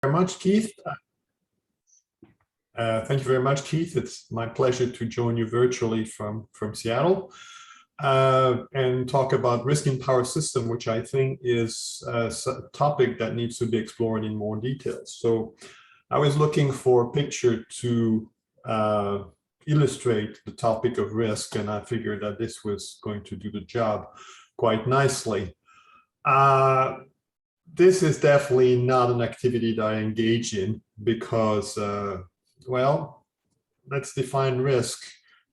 Very much, Keith. Thank you very much, Keith. It's my pleasure to join you virtually from Seattle and talk about risk in power system, which I think is a topic that needs to be explored in more detail. So I was looking for a picture to illustrate the topic of risk, and I figured that this was going to do the job quite nicely. This is definitely not an activity that I engage in because, well, let's define risk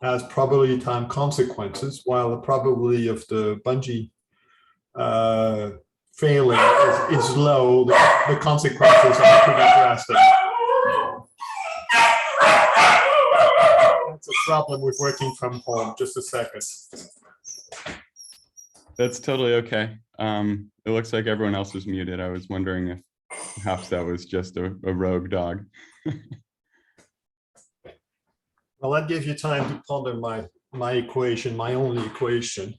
as probability time consequences, while the probability of the bungee failing is low, the consequences are pretty drastic. That's a problem with working from home. Just a second. That's totally okay. It looks like everyone else is muted. I was wondering if perhaps that was just a rogue dog. Well, that gives you time to ponder my equation, my only equation.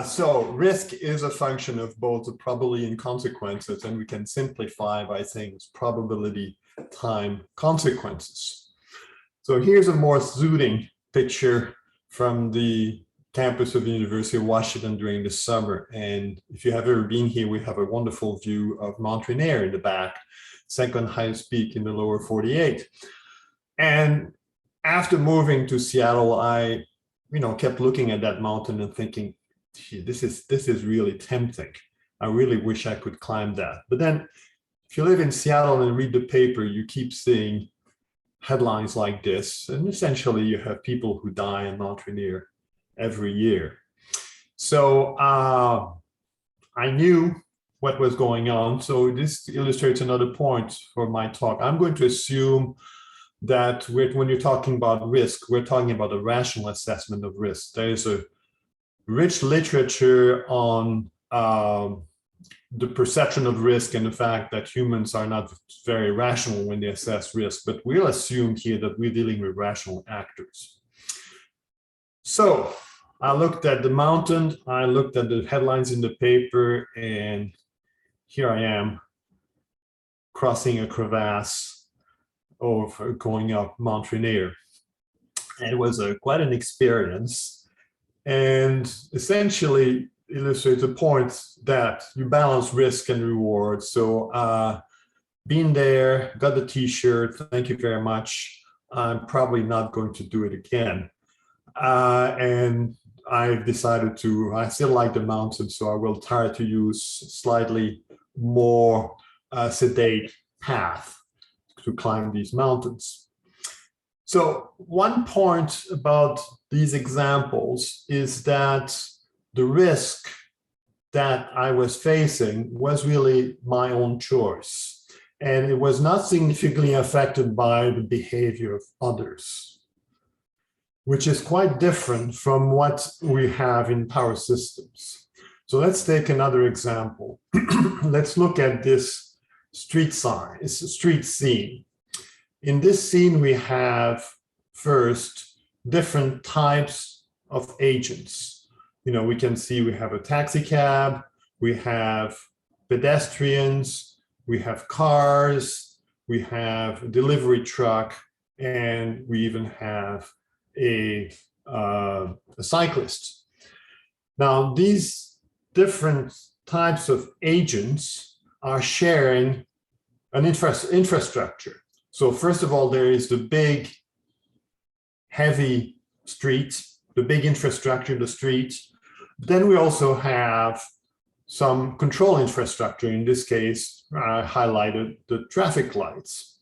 So risk is a function of both the probability and consequences, and we can simplify by saying it's probability time consequences. So here's a more soothing picture from the campus of the University of Washington during the summer. And if you have ever been here, we have a wonderful view of Mount Rainier in the back, second highest peak in the lower 48. And after moving to Seattle, I, kept looking at that mountain and thinking, gee, this is really tempting. I really wish I could climb that. But then if you live in Seattle and read the paper, you keep seeing headlines like this. And essentially you have people who die in Mount Rainier every year. So I knew what was going on. So this illustrates another point for my talk. I'm going to assume that when you're talking about risk, we're talking about a rational assessment of risk. There is a rich literature on the perception of risk and the fact that humans are not very rational when they assess risk, but we'll assume here that we're dealing with rational actors. So I looked at the mountain, I looked at the headlines in the paper, and here I am crossing a crevasse or going up Mount Rainier. And it was quite an experience, and essentially illustrates the point that you balance risk and reward. So being there, got the t-shirt, thank you very much. I'm probably not going to do it again. And I've decided I still like the mountain, so I will try to use slightly more sedate path to climb these mountains. So one point about these examples is that the risk that I was facing was really my own choice, and it was not significantly affected by the behavior of others, which is quite different from what we have in power systems. So let's take another example. Let's look at this street sign. It's a street scene. In this scene, we have first different types of agents. We can see we have a taxi cab, we have pedestrians, we have cars, we have a delivery truck, and we even have a cyclist. Now, these different types of agents are sharing an infrastructure. So first of all, there is the big, heavy streets, the big infrastructure, the streets. Then we also have some control infrastructure. In this case, I highlighted the traffic lights.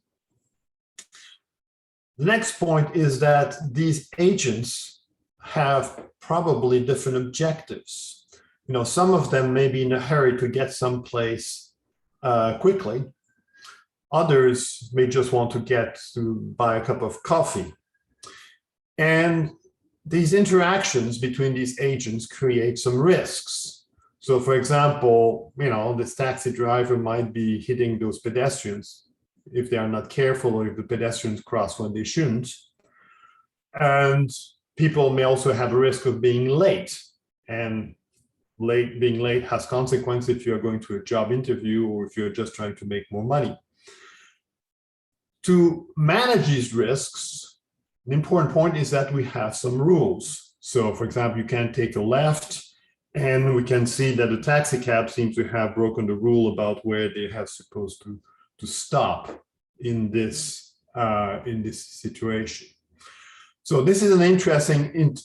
The next point is that these agents have probably different objectives. Some of them may be in a hurry to get someplace quickly. Others may just want to buy a cup of coffee. And these interactions between these agents create some risks. So for example, this taxi driver might be hitting those pedestrians if they are not careful, or if the pedestrians cross when they shouldn't. And people may also have a risk of being late. And being late has consequences if you're going to a job interview or if you're just trying to make more money. To manage these risks, the important point is that we have some rules. So for example, you can't take a left, and we can see that the taxi cab seems to have broken the rule about where they have supposed to stop in this situation. So this is an interesting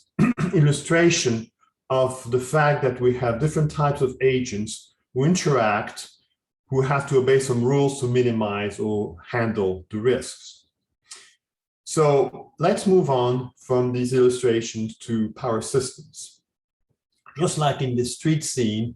illustration of the fact that we have different types of agents who interact, who have to obey some rules to minimize or handle the risks. So let's move on from these illustrations to power systems. Just like in the street scene,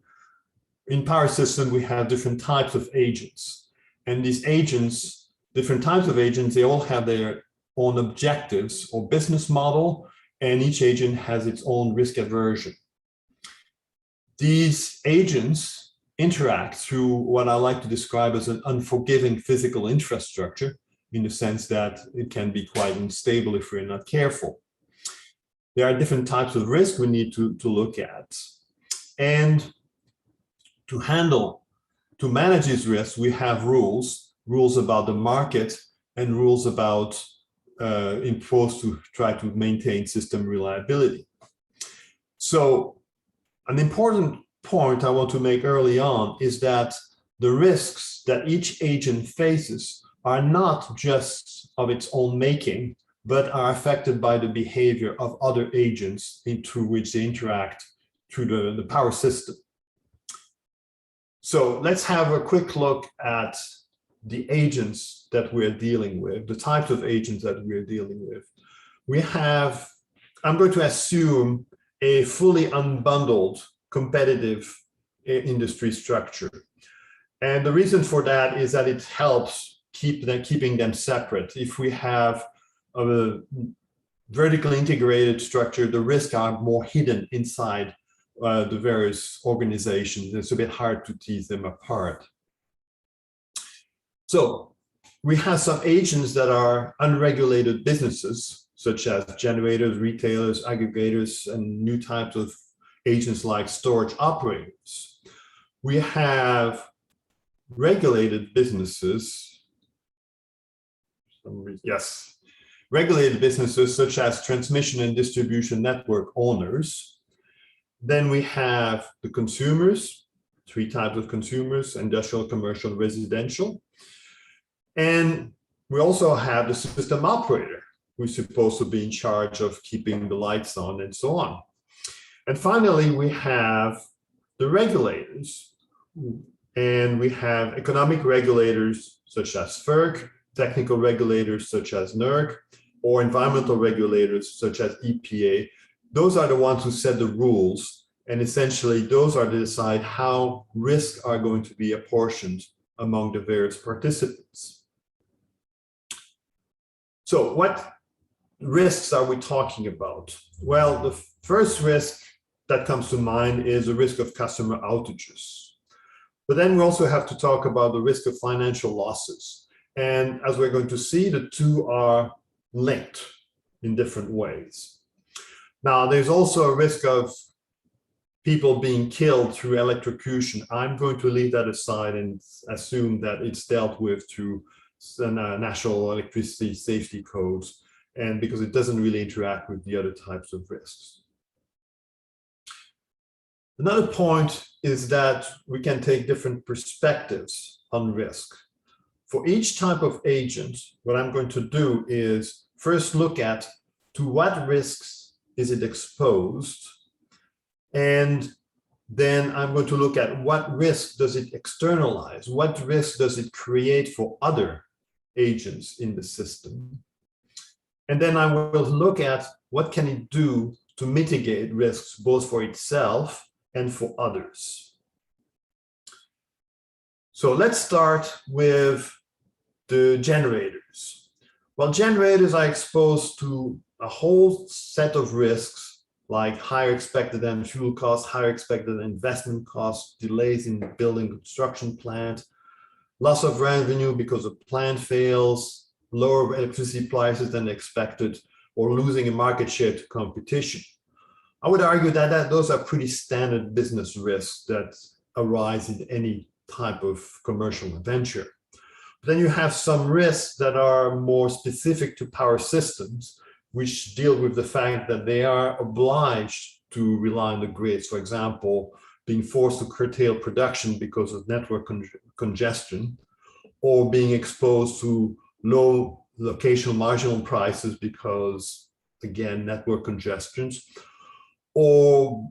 in power systems, we have different types of agents. And these agents, different types of agents, they all have their own objectives or business model, and each agent has its own risk aversion. These agents interact through what I like to describe as an unforgiving physical infrastructure, in the sense that it can be quite unstable if we're not careful. There are different types of risk we need to look at. And to manage these risks, we have rules about the market and rules about imposed to try to maintain system reliability. So an important point I want to make early on is that the risks that each agent faces are not just of its own making, but are affected by the behavior of other agents through which they interact through the power system. So let's have a quick look at the agents that we're dealing with, the types of agents that we're dealing with. We have, I'm going to assume, a fully unbundled competitive industry structure. And the reason for that is that it helps keeping them separate. If we have a vertically integrated structure, the risks are more hidden inside the various organizations. It's a bit hard to tease them apart. So we have some agents that are unregulated businesses, such as generators, retailers, aggregators, and new types of agents like storage operators. We have regulated businesses. Yes, regulated businesses such as transmission and distribution network owners. Then we have the consumers, three types of consumers: industrial, commercial, residential. And we also have the system operator, who's supposed to be in charge of keeping the lights on and so on. And finally, we have the regulators. And we have economic regulators such as FERC, technical regulators such as NERC, or environmental regulators such as EPA. Those are the ones who set the rules, and essentially those are to decide how risks are going to be apportioned among the various participants. So what risks are we talking about? Well, the first risk that comes to mind is the risk of customer outages. But then we also have to talk about the risk of financial losses. And as we're going to see, the two are linked in different ways. Now, there's also a risk of people being killed through electrocution. I'm going to leave that aside and assume that it's dealt with through national electricity safety codes, and because it doesn't really interact with the other types of risks. Another point is that we can take different perspectives on risk. For each type of agent, what I'm going to do is first look at to what risks is it exposed, and then I'm going to look at what risk does it externalize, what risk does it create for other agents in the system. And then I will look at what can it do to mitigate risks both for itself and for others. So let's start with the generators. Well, generators are exposed to a whole set of risks, like higher expected end fuel costs, higher expected investment costs, delays in building construction plant, loss of revenue because a plant fails, lower electricity prices than expected, or losing a market share to competition. I would argue that those are pretty standard business risks that arise in any type of commercial venture. Then you have some risks that are more specific to power systems, which deal with the fact that they are obliged to rely on the grids. For example, being forced to curtail production because of network congestion, or being exposed to low locational marginal prices because, again, network congestions, or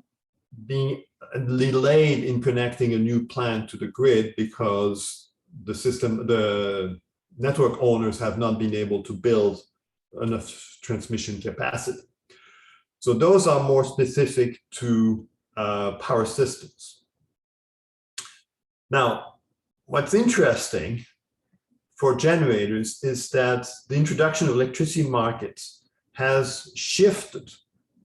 being delayed in connecting a new plant to the grid because the network owners have not been able to build enough transmission capacity. So those are more specific to power systems. Now, what's interesting for generators is that the introduction of electricity markets has shifted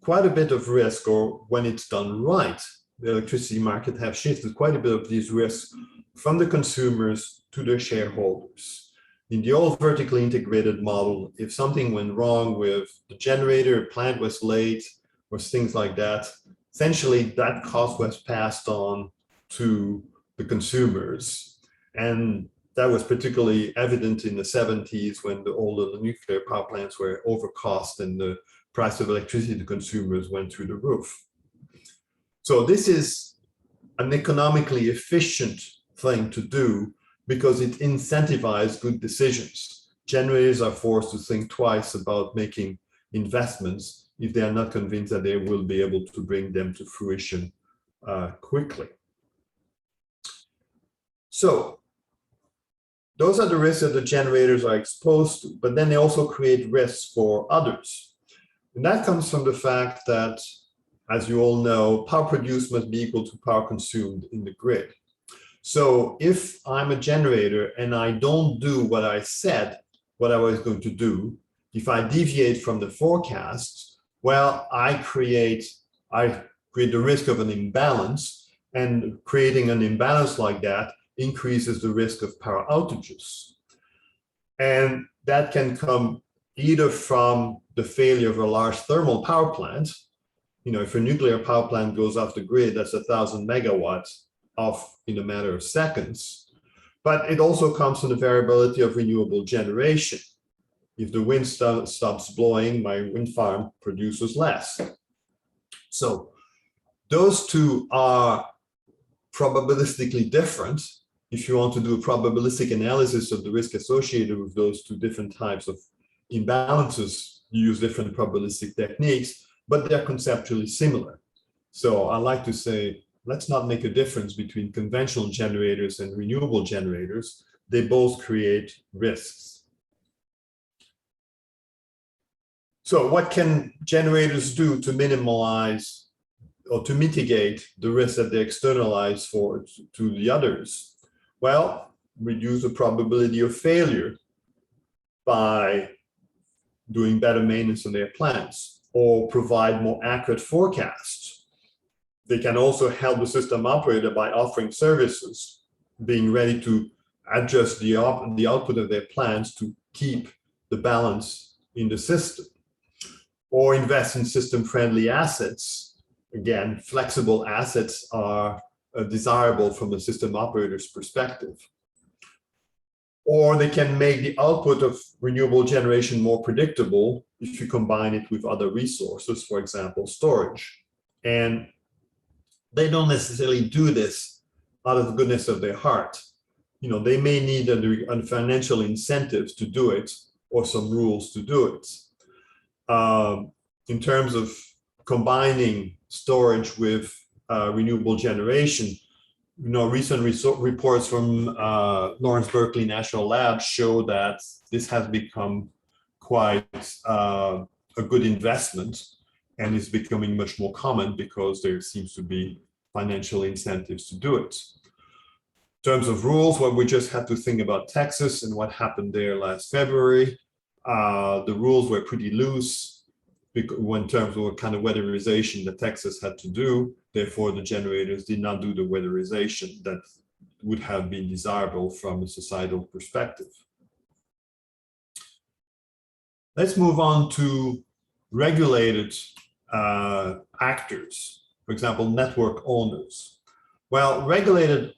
quite a bit of risk, or when it's done right, the electricity market have shifted quite a bit of these risks from the consumers to their shareholders. In the old vertically integrated model, if something went wrong with the generator, plant was late, or things like that, essentially that cost was passed on to the consumers. And that was particularly evident in the 70s when all of the nuclear power plants were overcost and the price of electricity to consumers went through the roof. So this is an economically efficient thing to do because it incentivizes good decisions. Generators are forced to think twice about making investments if they are not convinced that they will be able to bring them to fruition quickly. So those are the risks that the generators are exposed to, but then they also create risks for others. And that comes from the fact that, as you all know, power produced must be equal to power consumed in the grid. So if I'm a generator and I don't do what I said, what I was going to do, if I deviate from the forecast, well, I create the risk of an imbalance, and creating an imbalance like that increases the risk of power outages. And that can come either from the failure of a large thermal power plant. You know, if a nuclear power plant goes off the grid, that's 1,000 megawatts off in a matter of seconds. But it also comes from the variability of renewable generation. If the wind stops blowing, my wind farm produces less. So those two are probabilistically different. If you want to do a probabilistic analysis of the risk associated with those two different types of imbalances, you use different probabilistic techniques, but they're conceptually similar. So I like to say, let's not make a difference between conventional generators and renewable generators. They both create risks. So what can generators do to minimize or to mitigate the risk that they externalize to the others? Well, reduce the probability of failure by doing better maintenance on their plants, or provide more accurate forecasts. They can also help the system operator by offering services, being ready to adjust the output of their plants to keep the balance in the system, or invest in system-friendly assets. Again, flexible assets are desirable from a system operator's perspective. Or they can make the output of renewable generation more predictable if you combine it with other resources, for example, storage. And they don't necessarily do this out of the goodness of their heart. You know, they may need financial incentives to do it, or some rules to do it. In terms of combining storage with renewable generation, you know, recent reports from Lawrence Berkeley National Lab show that this has become quite a good investment, and is becoming much more common because there seems to be financial incentives to do it. In terms of rules, well, we just had to think about Texas and what happened there last February. The rules were pretty loose in terms of what kind of weatherization that Texas had to do. Therefore, the generators did not do the weatherization that would have been desirable from a societal perspective. Let's move on to regulated actors, for example, network owners. Well, regulated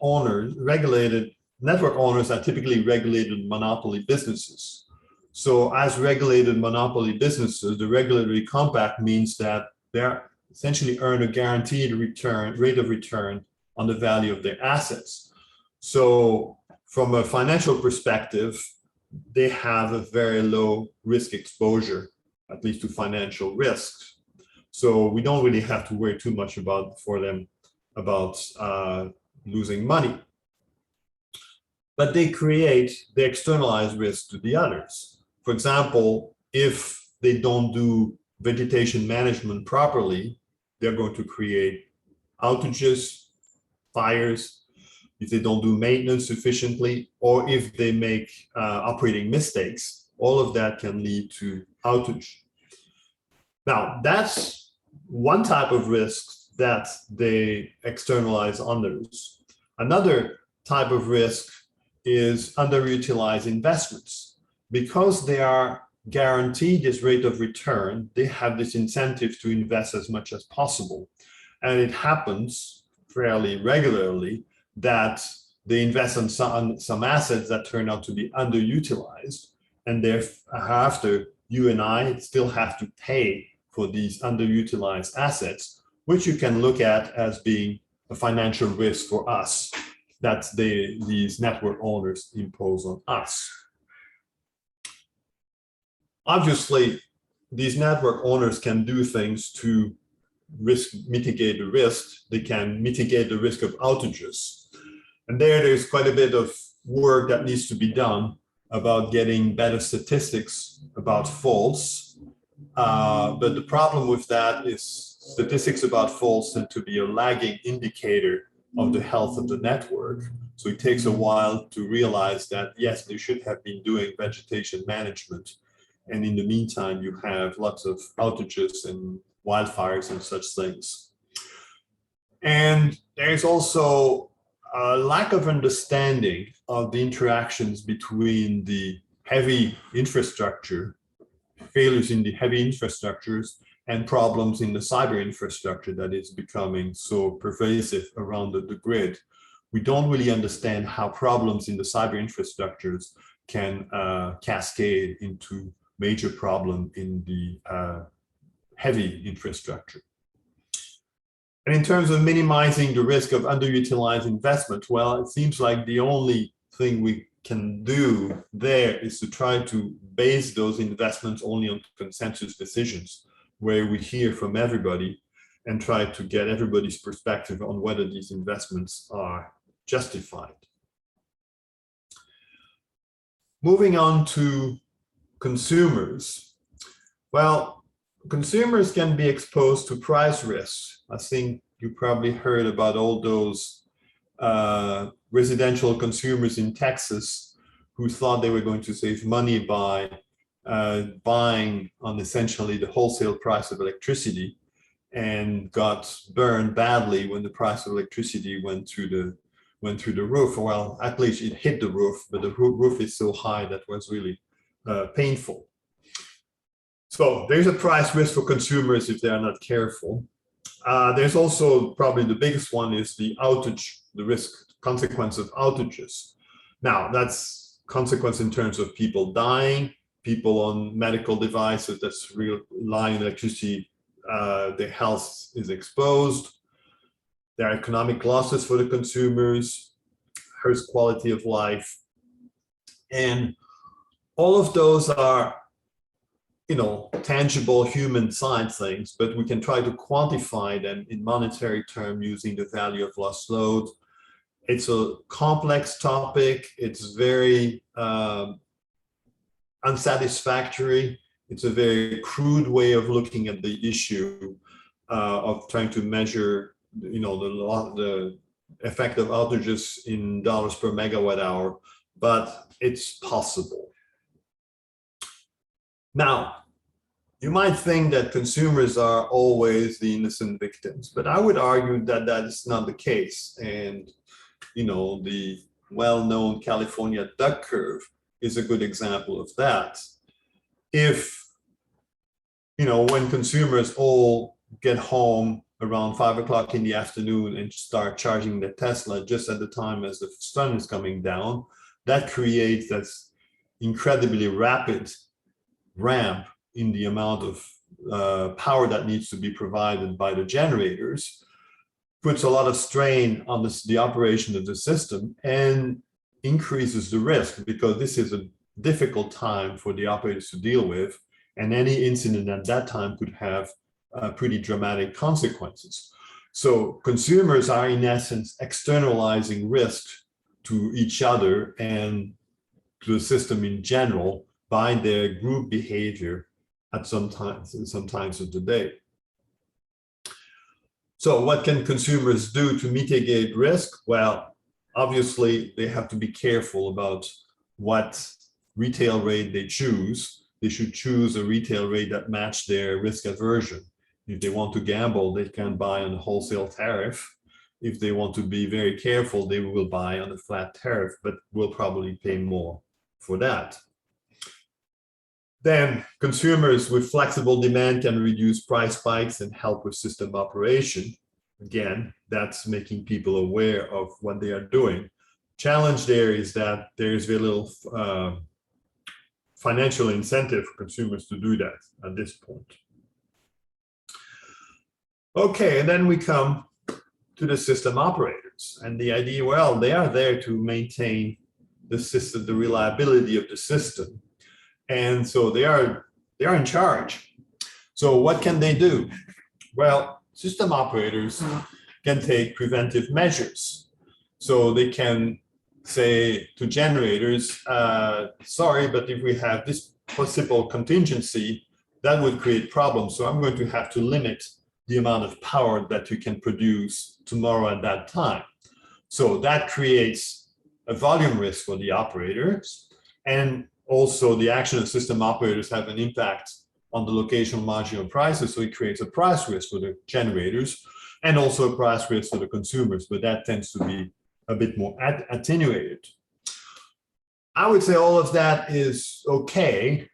network owners are typically regulated monopoly businesses. So as regulated monopoly businesses, the regulatory compact means that they're essentially earn a guaranteed rate of return on the value of their assets. So from a financial perspective, they have a very low risk exposure, at least to financial risks. So we don't really have to worry too much about losing money. But they externalize risk to the others. For example, if they don't do vegetation management properly, they're going to create outages, fires, if they don't do maintenance sufficiently, or if they make operating mistakes, all of that can lead to outage. Now, that's one type of risk that they externalize on others. Another type of risk is underutilized investments. Because they are guaranteed this rate of return, they have this incentive to invest as much as possible. And it happens fairly regularly that they invest on some assets that turn out to be underutilized, and thereafter you and I still have to pay for these underutilized assets, which you can look at as being a financial risk for us that these network owners impose on us. Obviously, these network owners can do things to mitigate the risk. They can mitigate the risk of outages. And there's quite a bit of work that needs to be done about getting better statistics about faults. But the problem with that is statistics about faults tend to be a lagging indicator of the health of the network. So it takes a while to realize that, yes, they should have been doing vegetation management. And in the meantime, you have lots of outages and wildfires and such things. And there's also a lack of understanding of the interactions between the heavy infrastructure, failures in the heavy infrastructures, and problems in the cyber infrastructure that is becoming so pervasive around the grid. We don't really understand how problems in the cyber infrastructures can cascade into major problem in the heavy infrastructure. And in terms of minimizing the risk of underutilized investment, well, it seems like the only thing we can do there is to try to base those investments only on consensus decisions, where we hear from everybody and try to get everybody's perspective on whether these investments are justified. Moving on to consumers. Well, consumers can be exposed to price risks. I think you probably heard about all those residential consumers in Texas who thought they were going to save money by buying on essentially the wholesale price of electricity, and got burned badly when the price of electricity went through the roof. Well, at least it hit the roof, but the roof is so high that was really painful. So there's a price risk for consumers if they are not careful. There's also probably the biggest one is the outage, the consequence of outages. Now that's consequence in terms of people dying, people on medical devices that's relying on electricity, their health is exposed. There are economic losses for the consumers, hurts quality of life. And all of those are, tangible human side things, but we can try to quantify them in monetary terms using the value of lost load. It's a complex topic. It's very unsatisfactory. It's a very crude way of looking at the issue of trying to measure, the effect of outages in dollars per megawatt hour, but it's possible. Now, you might think that consumers are always the innocent victims, but I would argue that that is not the case. And, the well-known California duck curve is a good example of that. If, when consumers all get home around 5 o'clock in the afternoon and start charging the Tesla just at the time as the sun is coming down, that creates that incredibly rapid ramp in the amount of power that needs to be provided by the generators, puts a lot of strain on the operation of the system and increases the risk, because this is a difficult time for the operators to deal with, and any incident at that time could have pretty dramatic consequences. So consumers are in essence externalizing risk to each other and to the system in general by their group behavior at some times of the day. So what can consumers do to mitigate risk? Well, obviously they have to be careful about what retail rate they choose. They should choose a retail rate that matches their risk aversion. If they want to gamble, they can buy on a wholesale tariff. If they want to be very careful, they will buy on a flat tariff, but will probably pay more for that. Then consumers with flexible demand can reduce price spikes and help with system operation. Again, that's making people aware of what they are doing. Challenge there is that there is very little financial incentive for consumers to do that at this point. Okay, and then we come to the system operators, and the idea, well, they are there to maintain the system, the reliability of the system. And so they are in charge. So what can they do? Well, system operators can take preventive measures. So they can say to generators, sorry, but if we have this possible contingency, that would create problems. So I'm going to have to limit the amount of power that you can produce tomorrow at that time. So that creates a volume risk for the operators, and also the action of system operators have an impact on the locational marginal prices. So it creates a price risk for the generators and also a price risk for the consumers, but that tends to be a bit more attenuated. I would say all of that is okay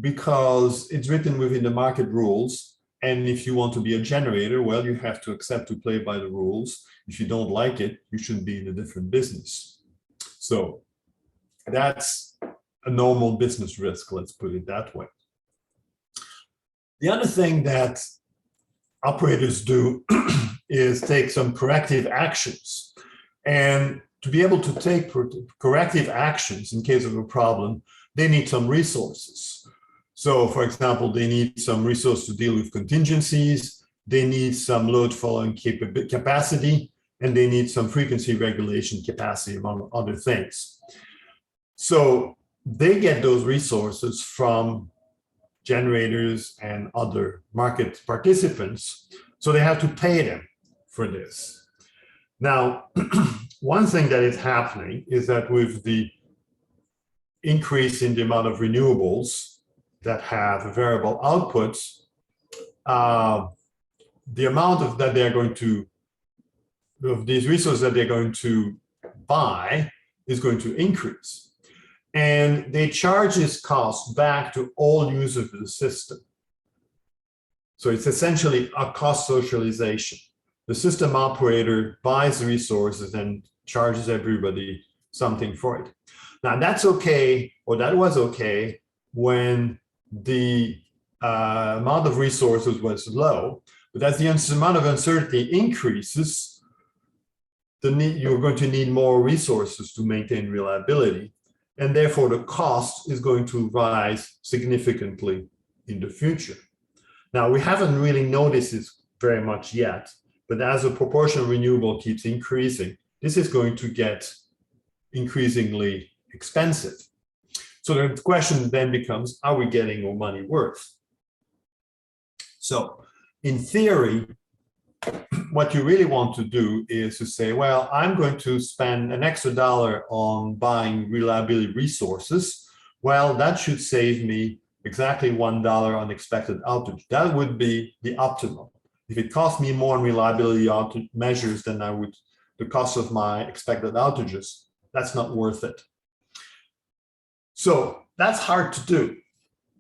because it's written within the market rules. And if you want to be a generator, well, you have to accept to play by the rules. If you don't like it, you should be in a different business. So that's a normal business risk, let's put it that way. The other thing that operators do is take some corrective actions. And to be able to take corrective actions in case of a problem, they need some resources. So for example, they need some resources to deal with contingencies, they need some load following capacity, and they need some frequency regulation capacity, among other things. So they get those resources from generators and other market participants, so they have to pay them for this. Now, one thing that is happening is that with the increase in the amount of renewables that have variable outputs, the amount of that they're going to, of these resources that they're going to buy is going to increase. And they charge this cost back to all users of the system. So it's essentially a cost socialization. The system operator buys the resources and charges everybody something for it. Now that's okay, or that was okay when the amount of resources was low, but as the amount of uncertainty increases, you're going to need more resources to maintain reliability, and therefore the cost is going to rise significantly in the future. Now, we haven't really noticed this very much yet, but as the proportion of renewable keeps increasing, this is going to get increasingly expensive. So the question then becomes, are we getting our money worth? So in theory, what you really want to do is to say, well, I'm going to spend an extra $1 on buying reliability resources. Well, that should save me exactly $1 on expected outage. That would be the optimum. If it costs me more on reliability outage measures than the cost of my expected outages, that's not worth it. So that's hard to do,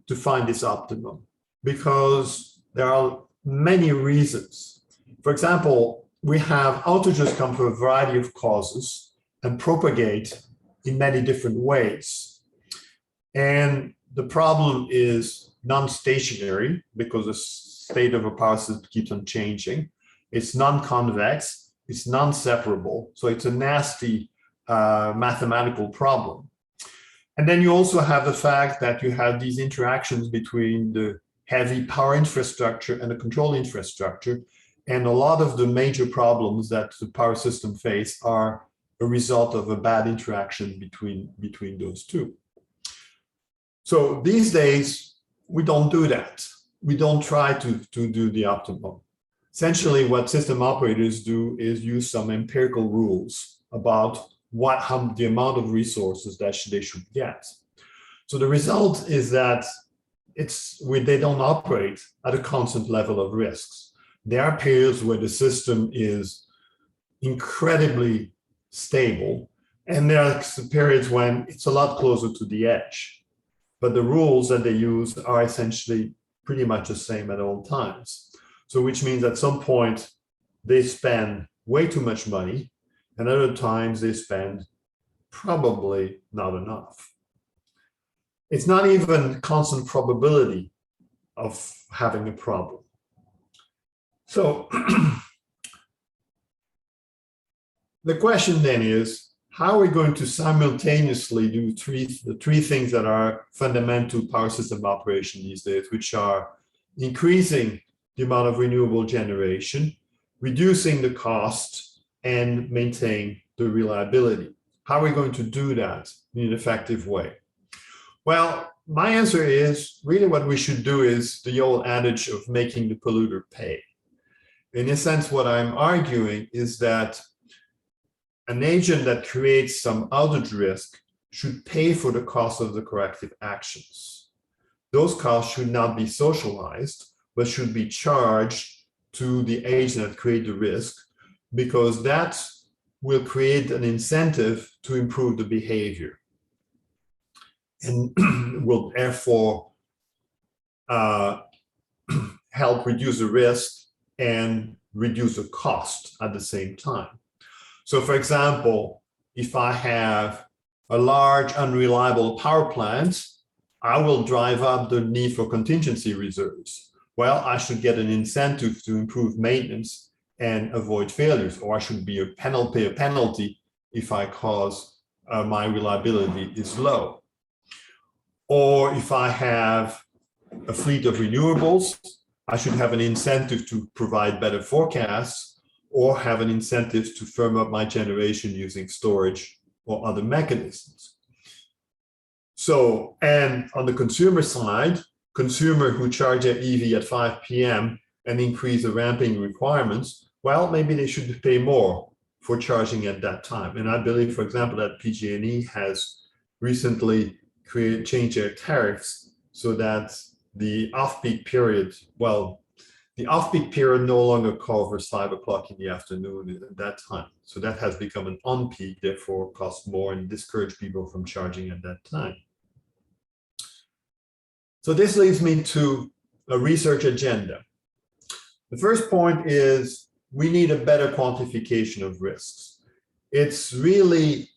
to find this optimum, because there are many reasons. For example, we have outages come from a variety of causes and propagate in many different ways. And the problem is non-stationary because the state of a power system keeps on changing. It's non-convex, it's non-separable. So it's a nasty mathematical problem. And then you also have the fact that you have these interactions between the heavy power infrastructure and the control infrastructure. And a lot of the major problems that the power system face are a result of a bad interaction between those two. So these days, we don't do that. We don't try to do the optimum. Essentially, what system operators do is use some empirical rules about the amount of resources that they should get. So the result is that they don't operate at a constant level of risks. There are periods where the system is incredibly stable, and there are periods when it's a lot closer to the edge. But the rules that they use are essentially pretty much the same at all times. So which means at some point they spend way too much money, and other times they spend probably not enough. It's not even constant probability of having a problem. So the question then is, how are we going to simultaneously do the three things that are fundamental to power system operation these days, which are increasing the amount of renewable generation, reducing the cost, and maintain the reliability? How are we going to do that in an effective way? Well, my answer is really what we should do is the old adage of making the polluter pay. In a sense, what I'm arguing is that an agent that creates some outage risk should pay for the cost of the corrective actions. Those costs should not be socialized, but should be charged to the agent that created the risk, because that will create an incentive to improve the behavior and will therefore help reduce the risk and reduce the cost at the same time. So for example, if I have a large unreliable power plant, I will drive up the need for contingency reserves. Well, I should get an incentive to improve maintenance and avoid failures, or I should pay a penalty if I cause my reliability is low. Or if I have a fleet of renewables, I should have an incentive to provide better forecasts, or have an incentive to firm up my generation using storage or other mechanisms. So, and on the consumer side, consumer who charge their EV at 5 p.m. and increase the ramping requirements, well, maybe they should pay more for charging at that time. And I believe, for example, that PG&E has recently changed their tariffs so that the off-peak period, well, the off-peak period no longer covers 5 o'clock in the afternoon at that time. So that has become an on-peak, therefore costs more and discourage people from charging at that time. So this leads me to a research agenda. The first point is we need a better quantification of risks. It's really,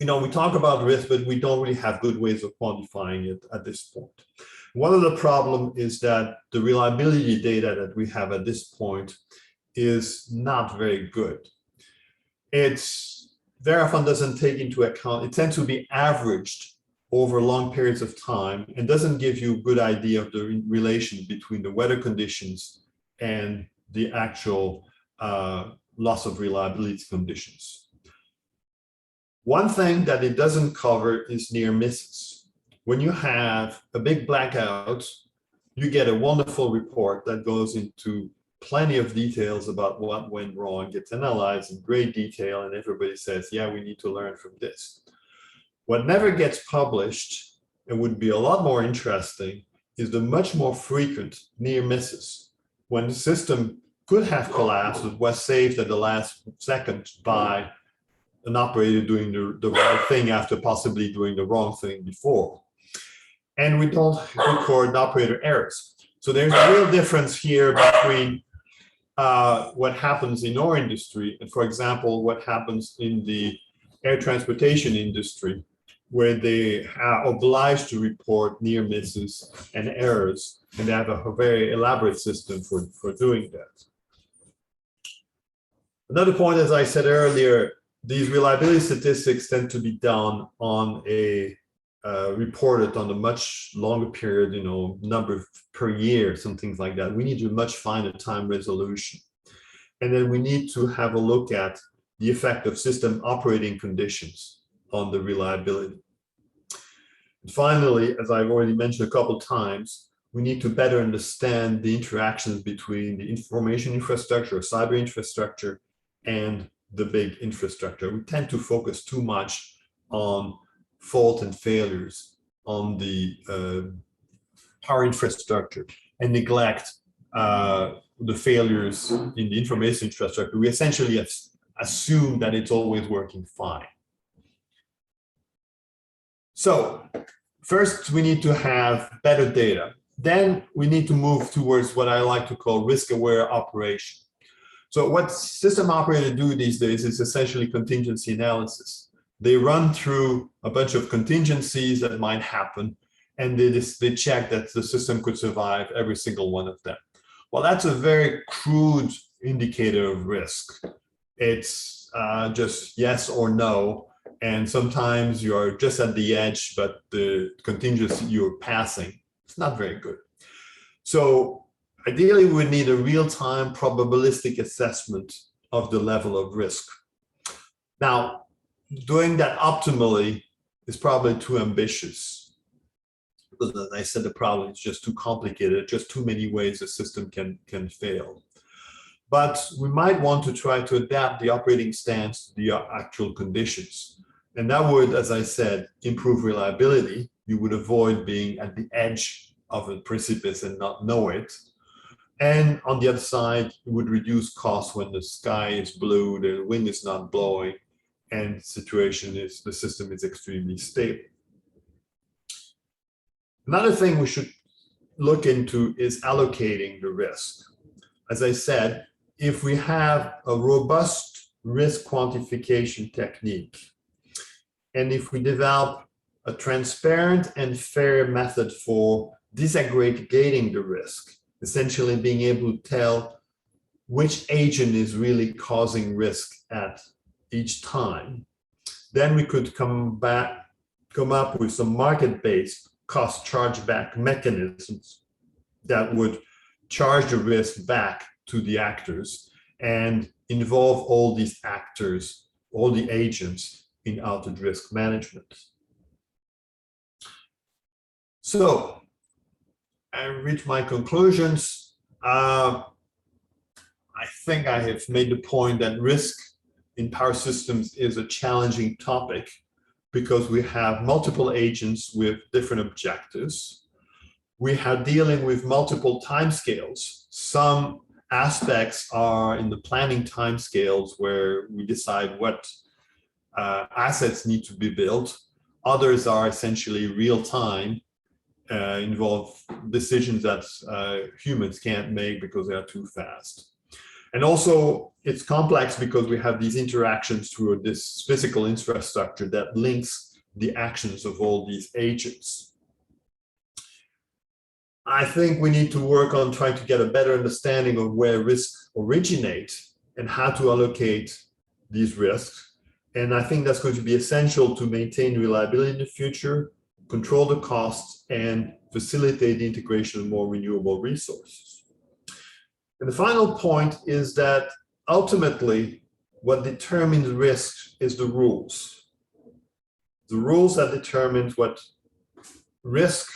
we talk about risk, but we don't really have good ways of quantifying it at this point. One of the problems is that the reliability data that we have at this point is not very good. It's very often doesn't take into account, it tends to be averaged over long periods of time and doesn't give you a good idea of the relation between the weather conditions and the actual loss of reliability conditions. One thing that it doesn't cover is near misses. When you have a big blackout, you get a wonderful report that goes into plenty of details about what went wrong, gets analyzed in great detail, and everybody says, yeah, we need to learn from this. What never gets published, and would be a lot more interesting, is the much more frequent near misses. When the system could have collapsed, it was saved at the last second by an operator doing the right thing after possibly doing the wrong thing before. And we don't record operator errors. So there's a real difference here between what happens in our industry and, for example, what happens in the air transportation industry, where they are obliged to report near misses and errors, and they have a very elaborate system for doing that. Another point, as I said earlier, these reliability statistics tend to be done on a reported on a much longer period, number per year, some things like that. We need a much finer time resolution. And then we need to have a look at the effect of system operating conditions on the reliability. And finally, as I've already mentioned a couple of times, we need to better understand the interactions between the information infrastructure or cyber infrastructure and the big infrastructure. We tend to focus too much on fault and failures on the power infrastructure and neglect the failures in the information infrastructure. We essentially assume that it's always working fine. So first, we need to have better data. Then we need to move towards what I like to call risk-aware operation. So what system operators do these days is essentially contingency analysis. They run through a bunch of contingencies that might happen, and they check that the system could survive every single one of them. Well, that's a very crude indicator of risk. It's just yes or no, and sometimes you're just at the edge, but the contingency you're passing, it's not very good. So ideally, we need a real-time probabilistic assessment of the level of risk. Now, doing that optimally is probably too ambitious, because as I said, the problem is just too complicated, just too many ways the system can fail. But we might want to try to adapt the operating stance to the actual conditions. And that would, as I said, improve reliability. You would avoid being at the edge of a precipice and not know it. And on the other side, it would reduce costs when the sky is blue, the wind is not blowing, and the system is extremely stable. Another thing we should look into is allocating the risk. As I said, if we have a robust risk quantification technique, and if we develop a transparent and fair method for disaggregating the risk, essentially being able to tell which agent is really causing risk at each time, then we could come up with some market-based cost chargeback mechanisms that would charge the risk back to the actors and involve all these actors, all the agents in outage risk management. So I reach my conclusions. I think I have made the point that risk in power systems is a challenging topic because we have multiple agents with different objectives. We are dealing with multiple timescales. Some aspects are in the planning timescales where we decide what assets need to be built. Others are essentially real time, involve decisions that humans can't make because they are too fast. And also, it's complex because we have these interactions through this physical infrastructure that links the actions of all these agents. I think we need to work on trying to get a better understanding of where risks originate and how to allocate these risks. And I think that's going to be essential to maintain reliability in the future, control the costs, and facilitate the integration of more renewable resources. And the final point is that ultimately, what determines risk is the rules. The rules that determine what risk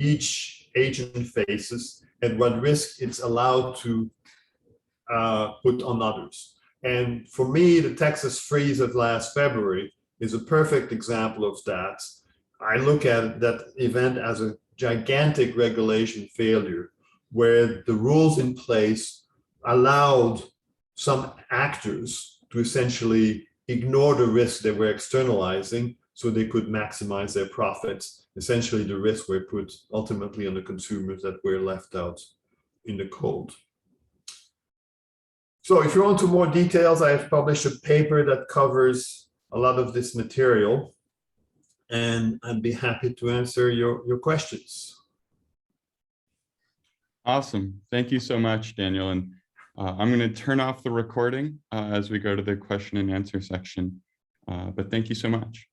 each agent faces and what risk it's allowed to put on others. And for me, the Texas freeze of last February is a perfect example of that. I look at that event as a gigantic regulation failure, where the rules in place allowed some actors to essentially ignore the risk they were externalizing so they could maximize their profits. Essentially, the risks were put ultimately on the consumers that were left out in the cold. So if you want to more details, I have published a paper that covers a lot of this material, and I'd be happy to answer your questions. Awesome. Thank you so much, Daniel. And I'm going to turn off the recording as we go to the question and answer section. But thank you so much.